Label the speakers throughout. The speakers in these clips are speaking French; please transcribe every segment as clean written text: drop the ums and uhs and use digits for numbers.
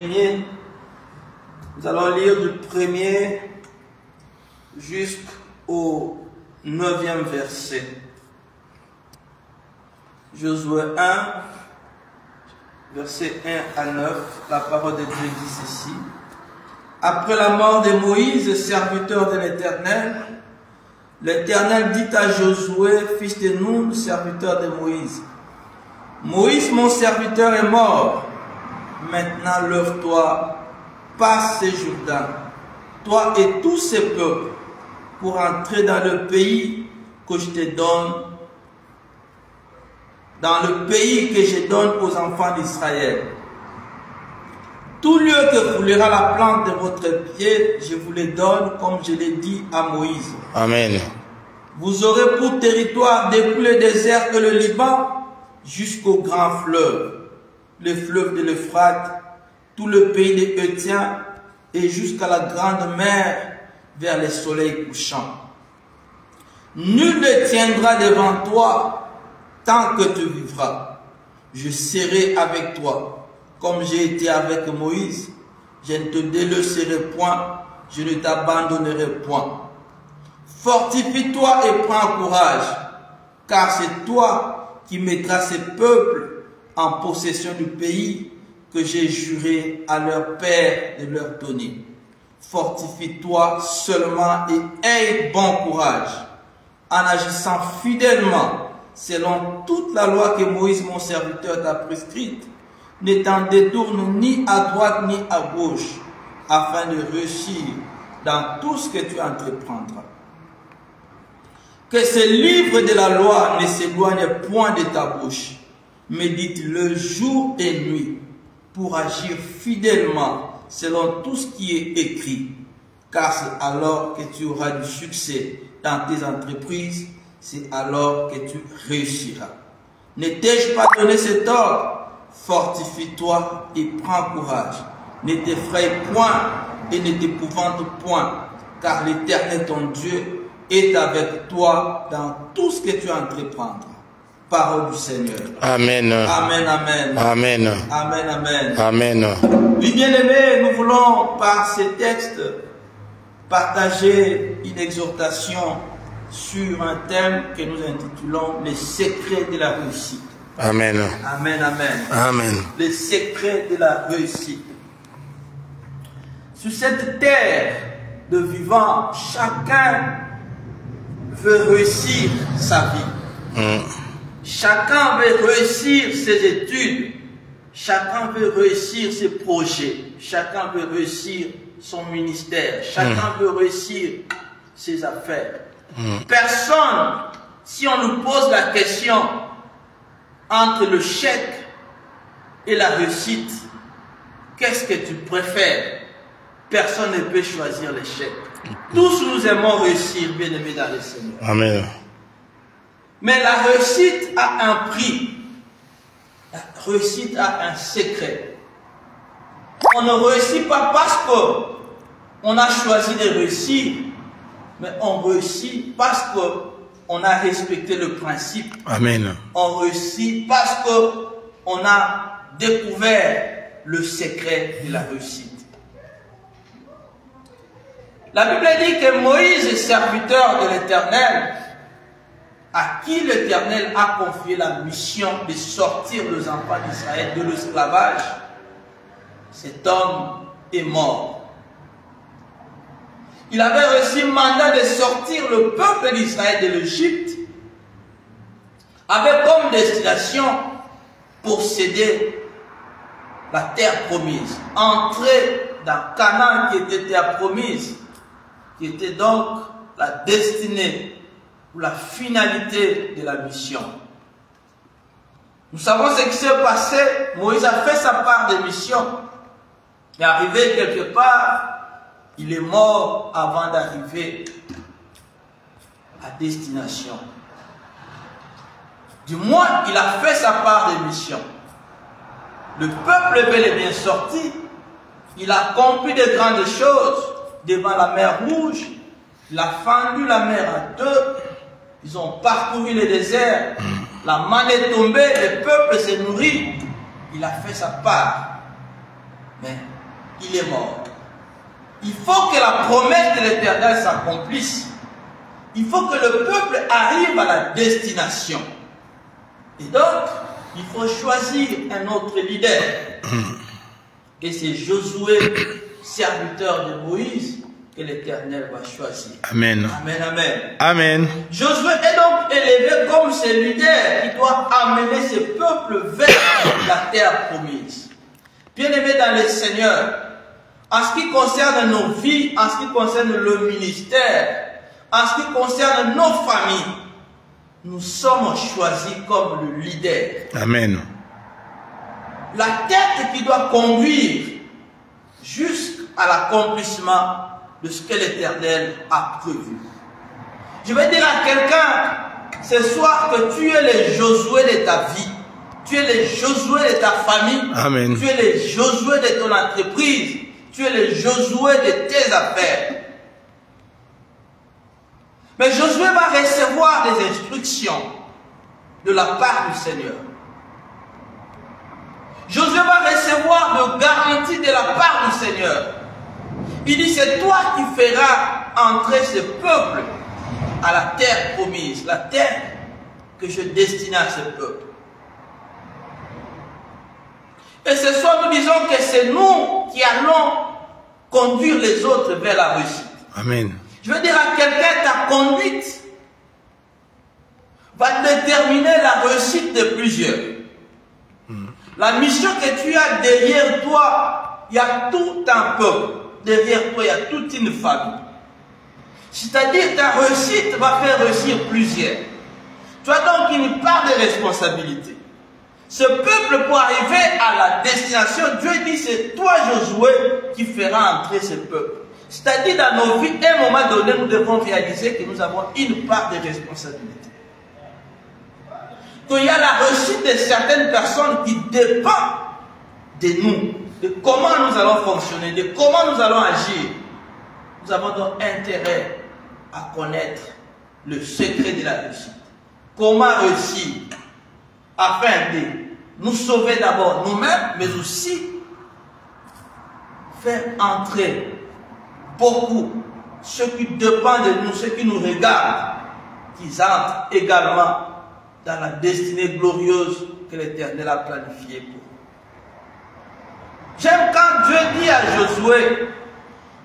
Speaker 1: Nous allons lire du 1er jusqu'au 9e verset. Josué 1, verset 1 à 9, la parole de Dieu dit ceci. Après la mort de Moïse, serviteur de l'Éternel, l'Éternel dit à Josué, fils de Nun, serviteur de Moïse, Moïse, mon serviteur, est mort. Maintenant, lève-toi, passe ce Jourdain, toi et tous ces peuples, pour entrer dans le pays que je te donne, dans le pays que je donne aux enfants d'Israël. Tout lieu que foulera la plante de votre pied, je vous le donne, comme je l'ai dit à Moïse.
Speaker 2: Amen.
Speaker 1: Vous aurez pour territoire depuis le désert et le Liban jusqu'au grand fleuve, le fleuve de l'Euphrate, tout le pays des Hétiens et jusqu'à la grande mer vers le soleil couchant. Nul ne tiendra devant toi tant que tu vivras. Je serai avec toi, comme j'ai été avec Moïse. Je ne te délaisserai point, je ne t'abandonnerai point. Fortifie-toi et prends courage, car c'est toi qui mettras ces peuples en possession du pays que j'ai juré à leur père de leur donner. Fortifie-toi seulement et aie bon courage, en agissant fidèlement selon toute la loi que Moïse, mon serviteur, t'a prescrite, ne t'en détourne ni à droite ni à gauche, afin de réussir dans tout ce que tu entreprendras. Que ce livre de la loi ne s'éloigne point de ta bouche. Médite-le jour et nuit pour agir fidèlement selon tout ce qui est écrit. Car c'est alors que tu auras du succès dans tes entreprises, c'est alors que tu réussiras. Ne t'ai-je pas donné cet ordre? Fortifie-toi et prends courage. Ne t'effraie point et ne t'épouvante point, car l'Éternel ton Dieu est avec toi dans tout ce que tu entreprendras. Parole du Seigneur.
Speaker 2: Amen.
Speaker 1: Amen, amen.
Speaker 2: Amen.
Speaker 1: Amen, amen.
Speaker 2: Amen.
Speaker 1: Oui, bien-aimés, nous voulons par ces textes partager une exhortation sur un thème que nous intitulons les secrets de la réussite.
Speaker 2: Amen.
Speaker 1: Amen, amen.
Speaker 2: Amen.
Speaker 1: Les secrets de la réussite. Sur cette terre de vivants, chacun veut réussir sa vie. Chacun veut réussir ses études. Chacun veut réussir ses projets. Chacun veut réussir son ministère. Chacun veut réussir ses affaires. Personne, si on nous pose la question entre le chèque et la réussite, qu'est-ce que tu préfères? Personne ne peut choisir le chèque. Tous nous aimons réussir, bien-aimés dans le Seigneur.
Speaker 2: Amen.
Speaker 1: Mais la réussite a un prix. La réussite a un secret. On ne réussit pas parce qu'on a choisi de réussir, mais on réussit parce qu'on a respecté le principe.
Speaker 2: Amen.
Speaker 1: On réussit parce qu'on a découvert le secret de la réussite. La Bible dit que Moïse est serviteur de l'Éternel, à qui l'Éternel a confié la mission de sortir les enfants d'Israël de l'esclavage. Cet homme est mort. Il avait reçu le mandat de sortir le peuple d'Israël de l'Égypte, avec comme destination posséder la terre promise, entrer dans Canaan qui était terre promise, qui était donc la destinée ou la finalité de la mission. Nous savons ce qui s'est passé. Moïse a fait sa part de mission. Il est arrivé quelque part, il est mort avant d'arriver à destination. Du moins, il a fait sa part de mission. Le peuple est bel et bien sorti. Il a accompli de grandes choses devant la mer Rouge. Il a fendu la mer en deux. Ils ont parcouru le désert. La manne est tombée, le peuple s'est nourri. Il a fait sa part. mais il est mort. Il faut que la promesse de l'Éternel s'accomplisse. Il faut que le peuple arrive à la destination. Et donc, il faut choisir un autre leader. Et c'est Josué, serviteur de Moïse, que l'Éternel va choisir.
Speaker 2: Amen.
Speaker 1: Amen, amen.
Speaker 2: Amen.
Speaker 1: Josué est donc élevé comme ce leader qui doit amener ce peuple vers la terre promise. Bien-aimés dans le Seigneur, en ce qui concerne nos vies, en ce qui concerne le ministère, en ce qui concerne nos familles, nous sommes choisis comme le leader.
Speaker 2: Amen.
Speaker 1: La tête qui doit conduire jusqu'à l'accomplissement de ce que l'Éternel a prévu. Je vais dire à quelqu'un ce soir que tu es le Josué de ta vie. Tu es le Josué de ta famille.
Speaker 2: Amen.
Speaker 1: Tu es le Josué de ton entreprise. Tu es le Josué de tes affaires. Mais Josué va recevoir des instructions de la part du Seigneur. Josué va recevoir de garanties de la part du Seigneur. Il dit, c'est toi qui feras entrer ce peuple à la terre promise, la terre que je destine à ce peuple. Et ce soir, nous disons que c'est nous qui allons conduire les autres vers la réussite.
Speaker 2: Amen.
Speaker 1: Je veux dire à quelqu'un, ta conduite va déterminer la réussite de plusieurs. La mission que tu as derrière toi, il y a tout un peuple. Derrière toi, il y a toute une famille. C'est-à-dire ta réussite va faire réussir plusieurs. Tu as donc une part de responsabilité. Ce peuple, pour arriver à la destination, Dieu dit, c'est toi, Josué, qui fera entrer ce peuple. C'est-à-dire, dans nos vies, à un moment donné, nous devons réaliser que nous avons une part de responsabilité. Qu'il y a la réussite de certaines personnes qui dépend de nous, de comment nous allons fonctionner, de comment nous allons agir. Nous avons donc intérêt à connaître le secret de la réussite. Comment réussir afin de nous sauver d'abord nous-mêmes, mais aussi faire entrer beaucoup ceux qui dépendent de nous, ceux qui nous regardent, qu'ils entrent également dans la destinée glorieuse que l'Éternel a planifiée pour eux. J'aime quand Dieu dit à Josué,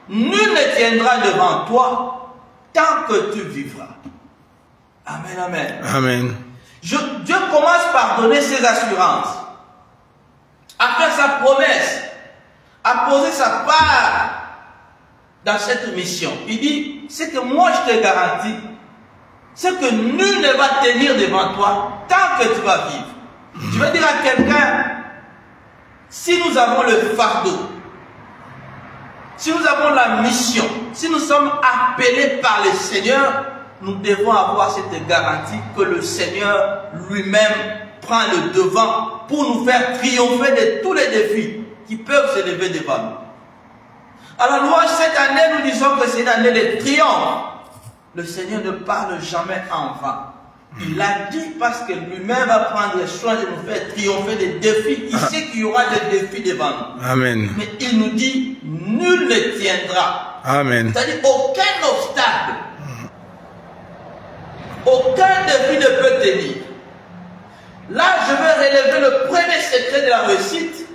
Speaker 1: nul ne tiendra devant toi tant que tu vivras. Amen, amen.
Speaker 2: Amen.
Speaker 1: Dieu commence par donner ses assurances, à faire sa promesse, à poser sa part dans cette mission. Il dit, c'est que moi je te garantis, c'est que nul ne va tenir devant toi tant que tu vas vivre. Je veux dire à quelqu'un, si nous avons le fardeau, si nous avons la mission, si nous sommes appelés par le Seigneur, nous devons avoir cette garantie que le Seigneur lui-même prend le devant pour nous faire triompher de tous les défis qui peuvent se lever devant nous. À la louange, cette année, nous disons que c'est une année de triomphe. Le Seigneur ne parle jamais en vain. Il l'a dit parce que lui-même va prendre soin de nous faire triompher des défis. Il sait qu'il y aura des défis devant nous.
Speaker 2: Amen.
Speaker 1: Mais il nous dit, nul ne tiendra.
Speaker 2: Amen.
Speaker 1: C'est-à-dire, aucun obstacle, aucun défi ne peut tenir. Là, je vais relever le premier secret de la réussite.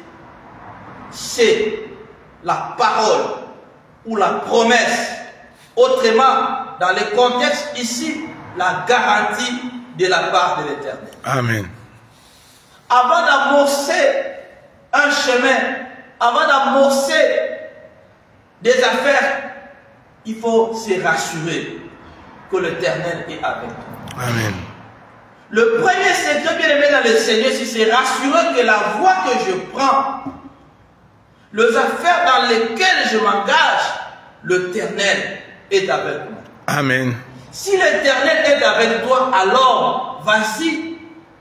Speaker 1: C'est la parole ou la promesse. Autrement, dans le contexte ici, la garantie de la part de l'Éternel.
Speaker 2: Amen.
Speaker 1: Avant d'amorcer un chemin, avant d'amorcer des affaires, il faut se rassurer que l'Éternel est avec nous.
Speaker 2: Amen.
Speaker 1: Le premier secret bien aimé dans le Seigneur, c'est se rassurer que la voie que je prends, les affaires dans lesquelles je m'engage, l'Éternel est avec moi.
Speaker 2: Amen.
Speaker 1: Si l'Éternel est avec toi, alors vas-y,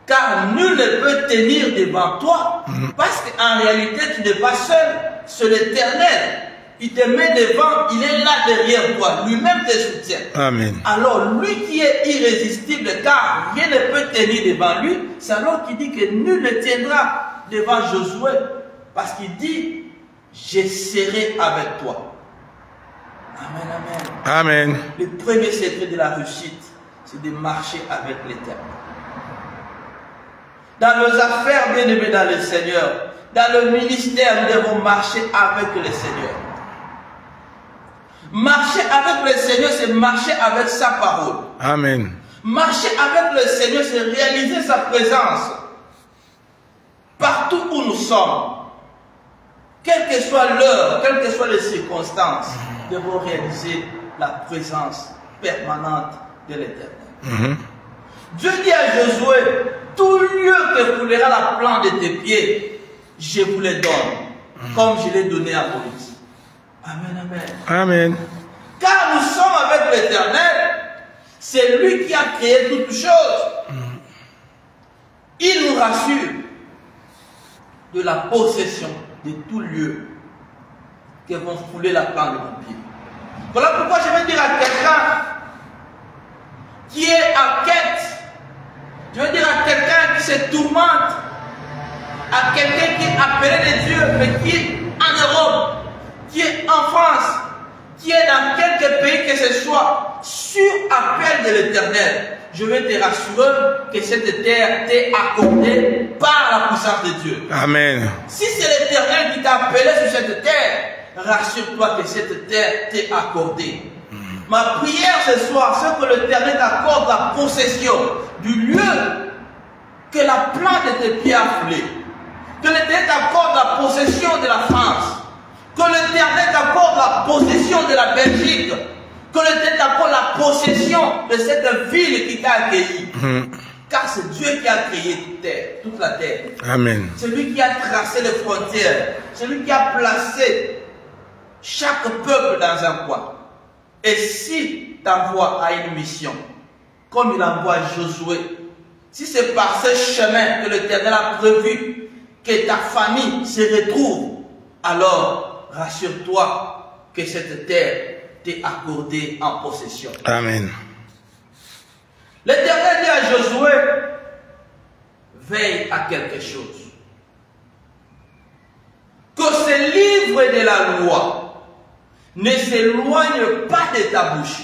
Speaker 1: car nul ne peut tenir devant toi, parce qu'en réalité tu n'es pas seul, c'est l'Éternel. Il te met devant, il est là derrière toi, lui-même te soutient.
Speaker 2: Amen.
Speaker 1: Alors lui qui est irrésistible, car rien ne peut tenir devant lui, c'est alors qu'il dit que nul ne tiendra devant Josué, parce qu'il dit, je serai avec toi. Amen, amen.
Speaker 2: Amen.
Speaker 1: Le premier secret de la réussite, c'est de marcher avec l'Éternel. Dans nos affaires, bien aimés dans le Seigneur, dans le ministère, nous devons marcher avec le Seigneur. Marcher avec le Seigneur, c'est marcher avec sa parole.
Speaker 2: Amen.
Speaker 1: Marcher avec le Seigneur, c'est réaliser sa présence. Partout où nous sommes, quelle que soit l'heure, quelles que soient les circonstances, nous devons réaliser la présence permanente de l'Éternel. Dieu dit à Josué, tout lieu que foulera la plante de tes pieds, je vous le donne, comme je l'ai donné à Moïse. Amen, amen.
Speaker 2: Amen.
Speaker 1: Car nous sommes avec l'Éternel, c'est lui qui a créé toutes choses. Il nous rassure de la possession de tout lieu qui vont fouler la plante de nos pieds. Voilà pourquoi je vais dire à quelqu'un qui est en quête, je veux dire à quelqu'un qui se tourmente, à quelqu'un qui est appelé de Dieu, mais qui est en Europe, qui est en France, qui est dans quelque pays que ce soit, sur appel de l'Éternel, je vais te rassurer que cette terre t'est accordée par la puissance de Dieu.
Speaker 2: Amen.
Speaker 1: Si c'est l'Éternel qui t'a appelé sur cette terre, rassure-toi que cette terre t'est accordée. Ma prière ce soir, c'est que l'Éternel t'accorde la possession du lieu que la plante de tes pieds a foulé. Que l'Éternel t'accorde la possession de la France. Que l'Éternel t'accorde la possession de la Belgique. Que l'Éternel t'accorde la possession de cette ville qui t'a accueilli. Car c'est Dieu qui a créé toute la terre.
Speaker 2: Amen.
Speaker 1: C'est lui qui a tracé les frontières. C'est lui qui a placé chaque peuple dans un coin. Et si t'envoie à une mission, comme il envoie Josué, si c'est par ce chemin que l'Éternel a prévu que ta famille se retrouve, alors rassure-toi que cette terre t'est accordée en possession.
Speaker 2: Amen.
Speaker 1: L'Éternel dit à Josué, veille à quelque chose. Que ce livre de la loi ne s'éloigne pas de ta bouche.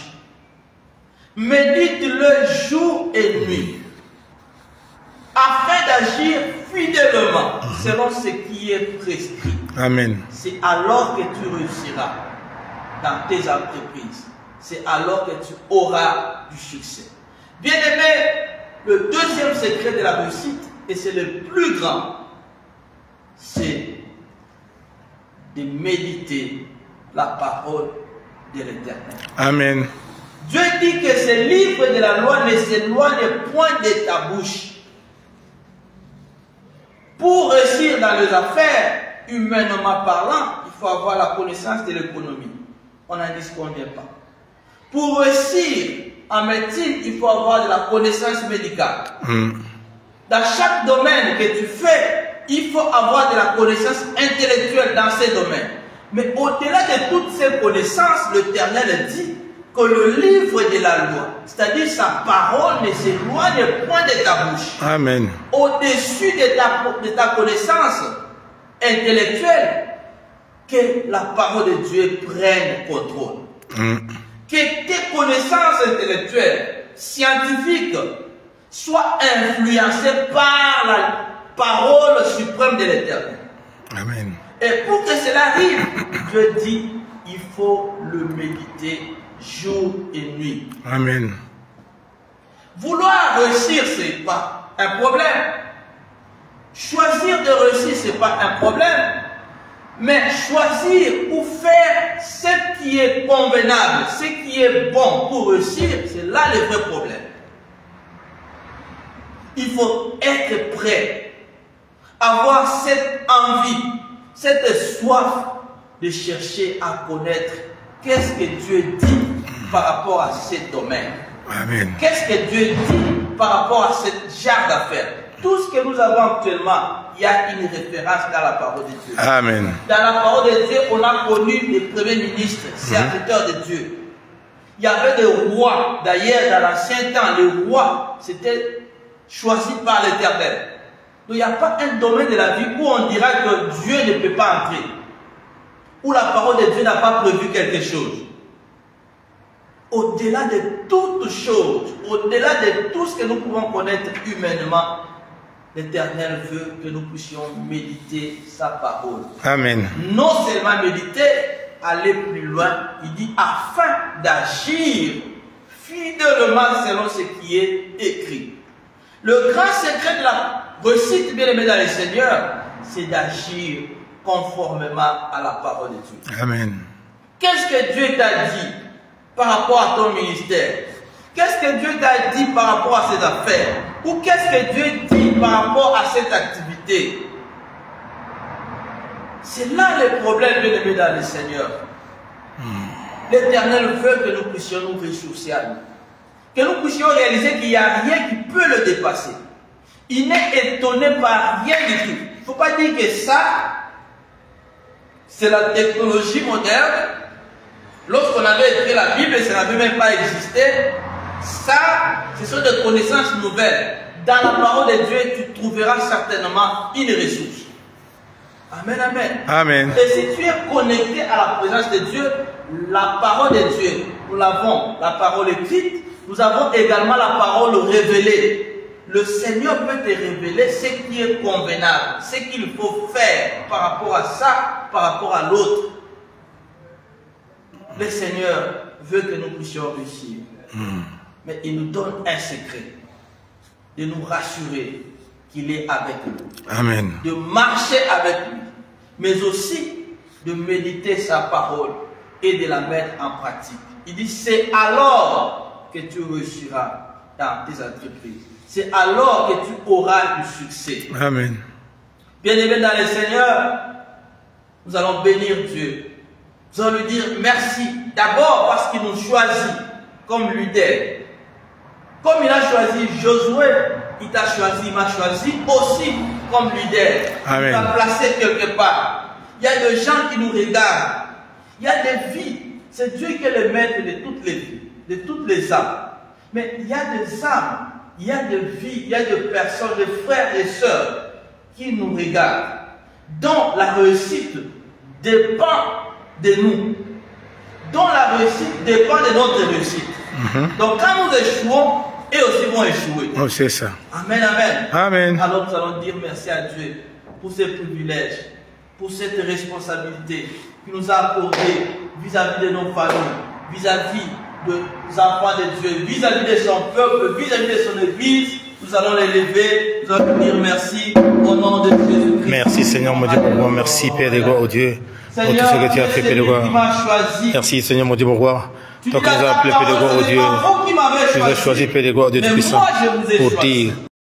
Speaker 1: Médite-le jour et nuit, afin d'agir fidèlement selon ce qui est prescrit.
Speaker 2: Amen.
Speaker 1: C'est alors que tu réussiras dans tes entreprises. C'est alors que tu auras du succès. Bien aimé, le deuxième secret de la réussite, et c'est le plus grand, c'est de méditer la parole de l'Éternel.
Speaker 2: Amen.
Speaker 1: Dieu dit que ce livre de la loi ne s'éloigne point de ta bouche. Pour réussir dans les affaires, humainement parlant, il faut avoir la connaissance de l'économie. On n'en disconvient pas. Pour réussir en médecine, il faut avoir de la connaissance médicale. Dans chaque domaine que tu fais, il faut avoir de la connaissance intellectuelle dans ces domaines. Mais au-delà de toutes ces connaissances, l'Éternel dit que le livre de la loi, c'est-à-dire sa parole, ne s'éloigne point de ta bouche.
Speaker 2: Amen.
Speaker 1: Au-dessus de ta connaissance intellectuelle, que la parole de Dieu prenne contrôle. Que tes connaissances intellectuelles, scientifiques, soient influencées par la parole suprême de l'Éternel.
Speaker 2: Amen.
Speaker 1: Et pour que cela arrive, Dieu dit, il faut le méditer jour et nuit.
Speaker 2: Amen.
Speaker 1: Vouloir réussir, ce n'est pas un problème. Choisir de réussir, ce n'est pas un problème. Mais choisir ou faire ce qui est convenable, ce qui est bon pour réussir, c'est là le vrai problème. Il faut être prêt, avoir cette envie, cette soif de chercher à connaître qu'est-ce que Dieu dit par rapport à ce domaine.
Speaker 2: Amen.
Speaker 1: Qu'est-ce que Dieu dit par rapport à ce genre d'affaires. Tout ce que nous avons actuellement, il y a une référence dans la parole de Dieu.
Speaker 2: Amen.
Speaker 1: Dans la parole de Dieu, on a connu les premiers ministres, serviteurs de Dieu. Il y avait des rois. D'ailleurs, dans l'ancien temps, les rois, c'était choisi par l'Éternel. Donc, il n'y a pas un domaine de la vie où on dira que Dieu ne peut pas entrer. où la parole de Dieu n'a pas prévu quelque chose. Au-delà de toutes choses, au-delà de tout ce que nous pouvons connaître humainement, l'Éternel veut que nous puissions méditer sa parole.
Speaker 2: Amen.
Speaker 1: Non seulement méditer, aller plus loin, il dit afin d'agir fidèlement selon ce qui est écrit. Le grand secret de la réussite, bien aimé dans le Seigneur, c'est d'agir conformément à la parole de Dieu.
Speaker 2: Amen.
Speaker 1: Qu'est-ce que Dieu t'a dit par rapport à ton ministère? Qu'est-ce que Dieu t'a dit par rapport à ses affaires? Ou qu'est-ce que Dieu dit par rapport à cette activité? C'est là le problème, bien aimé dans le Seigneur. L'Éternel veut que nous puissions nous ressourcer à lui. Que nous puissions réaliser qu'il n'y a rien qui peut le dépasser. Il n'est étonné par rien du tout. Il ne faut pas dire que ça, c'est la technologie moderne. Lorsqu'on avait écrit la Bible, ça n'avait même pas existé. Ça, ce sont des connaissances nouvelles. Dans la parole de Dieu, tu trouveras certainement une ressource. Amen, amen.
Speaker 2: Amen.
Speaker 1: Et si tu es connecté à la présence de Dieu, la parole de Dieu, nous l'avons, la parole écrite, nous avons également la parole révélée. Le Seigneur peut te révéler ce qui est convenable, ce qu'il faut faire par rapport à ça, par rapport à l'autre. Le Seigneur veut que nous puissions réussir. Mais il nous donne un secret, de nous rassurer qu'il est avec nous.
Speaker 2: Amen.
Speaker 1: De marcher avec lui, mais aussi de méditer sa parole et de la mettre en pratique. Il dit, c'est alors que tu réussiras dans tes entreprises. C'est alors que tu auras du succès.
Speaker 2: Amen.
Speaker 1: Bien-aimés dans le Seigneur, nous allons bénir Dieu. Nous allons lui dire merci. D'abord parce qu'il nous choisit comme leader. Comme il a choisi Josué, il t'a choisi, il m'a choisi aussi comme leader.
Speaker 2: Amen.
Speaker 1: Il t'a placé quelque part. Il y a des gens qui nous regardent. Il y a des vies. C'est Dieu qui est le maître de toutes les vies, de toutes les âmes. Mais il y a des âmes, il y a des vies, il y a des personnes, des frères et sœurs qui nous regardent, dont la réussite dépend de nous, dont la réussite dépend de notre réussite. Donc quand nous échouons, eux aussi vont échouer.
Speaker 2: Oh, c'est ça.
Speaker 1: Amen, amen.
Speaker 2: Amen.
Speaker 1: Alors nous allons dire merci à Dieu pour ces privilèges, pour cette responsabilité qu'il nous a accordée vis-à-vis de nos familles, vis-à-vis des enfants de Dieu, vis-à-vis de son peuple, vis-à-vis de son église. Nous allons l'élever, nous allons dire merci au nom de Jésus-Christ.
Speaker 2: Merci Seigneur mon Dieu pour moi. Merci Père de gloire, oh Dieu, pour tout ce que tu as fait, Père de gloire. Merci Seigneur mon Dieu pour moi. Toi qui nous as appelé, Père de gloire, oh Dieu, tu nous as choisi, Père de gloire, Dieu Tout-Puissant, pour dire